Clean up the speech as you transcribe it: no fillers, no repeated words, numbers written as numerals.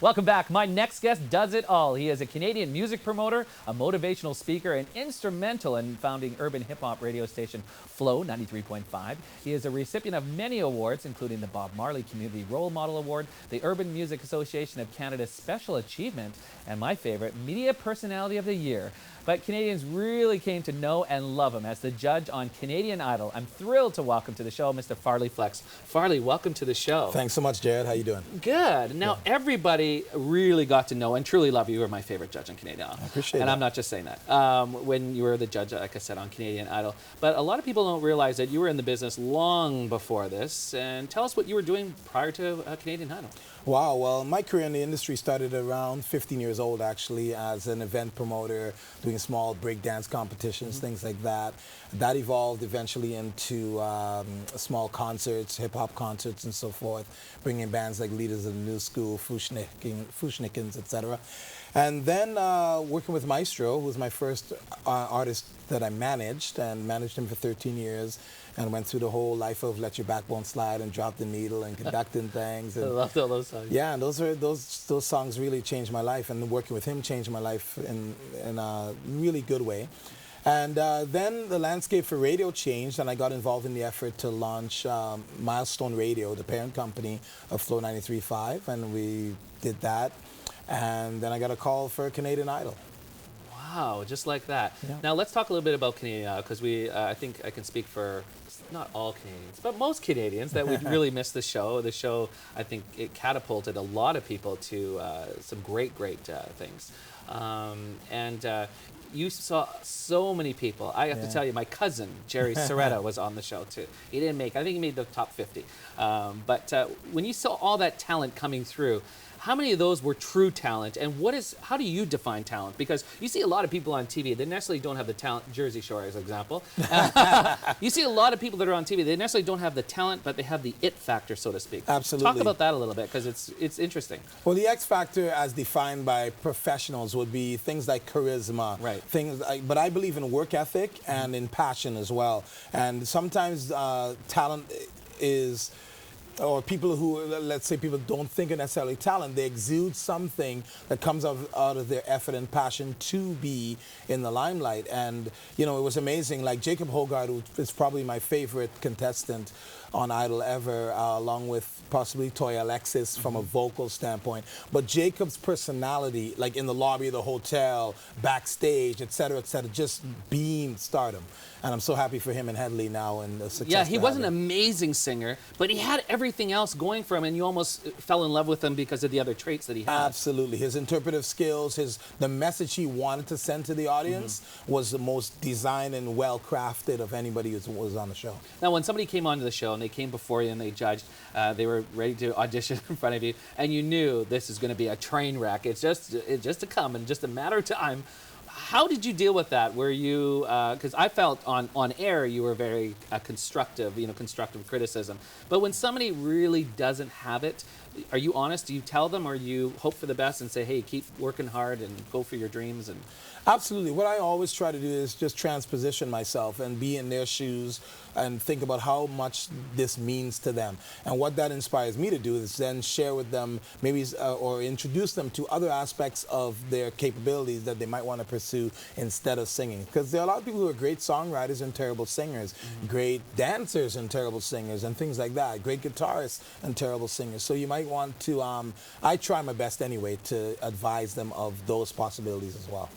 Welcome back. My next guest does it all. He is a Canadian music promoter, a motivational speaker, and instrumental in founding urban hip-hop radio station Flow 93.5. He is a recipient of many awards, including the Bob Marley Community Role Model Award, the Urban Music Association of Canada's Special Achievement, and my favorite, Media Personality of the Year. But Canadians really came to know and love him as the judge on Canadian Idol. I'm thrilled to welcome to the show Mr. Farley Flex. Farley, welcome to the show. Thanks so much, Jared. How you doing? Good. Now, everybody really got to know and truly love you. You were my favorite judge on Canadian Idol. I appreciate that. And I'm not just saying that. When you were the judge, like I said, on Canadian Idol. But a lot of people don't realize that you were in the business long before this. And tell us what you were doing prior to Canadian Idol. Wow. Well, my career in the industry started around 15 years old, actually, as an event promoter, doing small breakdance competitions, things like that. That evolved eventually into small concerts, hip-hop concerts, and so forth, bringing bands like Leaders of the New School, Fushnikins, etc. And then working with Maestro, who was my first artist that I managed, and managed him for 13 years, and went through the whole life of Let Your Backbone Slide and Drop the Needle and conducting things. And I loved all those songs. yeah, and those songs really changed my life, and working with him changed my life in a really good way. And then the landscape for radio changed, and I got involved in the effort to launch Milestone Radio, the parent company of Flow 93.5, and we did that. And then I got a call for Canadian Idol. Wow, just like that. Yeah. Now let's talk a little bit about Canadian Idol, because I think I can speak for not all Canadians, but most Canadians that we really missed the show. The show, I think, it catapulted a lot of people to some great things. You saw so many people. I have to tell you, my cousin, Jaret Sereda, was on the show too. He didn't make, I think he made the top 50. But when you saw all that talent coming through, how many of those were true talent, and how do you define talent? Because you see a lot of people on TV, they necessarily don't have the talent. Jersey Shore as an example. You see a lot of people that are on TV, they necessarily don't have the talent, but they have the it factor, so to speak. Absolutely. Talk about that a little bit, because it's interesting. Well, the X factor, as defined by professionals, would be things like charisma, right? But I believe in work ethic and in passion as well. And sometimes talent is, or people who, let's say, people don't think are necessarily talent, they exude something that comes out of their effort and passion to be in the limelight. And, you know, it was amazing. Like Jacob Hogarth, who is probably my favorite contestant on Idol ever, along with possibly Toya Alexis from a vocal standpoint. But Jacob's personality, like in the lobby of the hotel, backstage, et cetera, just beamed stardom. And I'm so happy for him and Headley now and the success. Yeah, he was an amazing singer, but he had everything else going for him, and you almost fell in love with him because of the other traits that he had. Absolutely. His interpretive skills, the message he wanted to send to the audience was the most designed and well-crafted of anybody who was on the show. Now, when somebody came onto the show and they came before you and they judged, they were ready to audition in front of you, and you knew this is going to be a train wreck. It's just to come in just a matter of time. How did you deal with that? Were you, because I felt on air you were very constructive, constructive criticism. But when somebody really doesn't have it, are you honest? Do you tell them, or you hope for the best and say, hey, keep working hard and go for your dreams? And absolutely. What I always try to do is just transposition myself and be in their shoes and think about how much this means to them. And what that inspires me to do is then share with them, maybe, or introduce them to other aspects of their capabilities that they might want to pursue instead of singing. Because there are a lot of people who are great songwriters and terrible singers, great dancers and terrible singers, and things like that, great guitarists and terrible singers. So you might want to, I try my best anyway to advise them of those possibilities as well.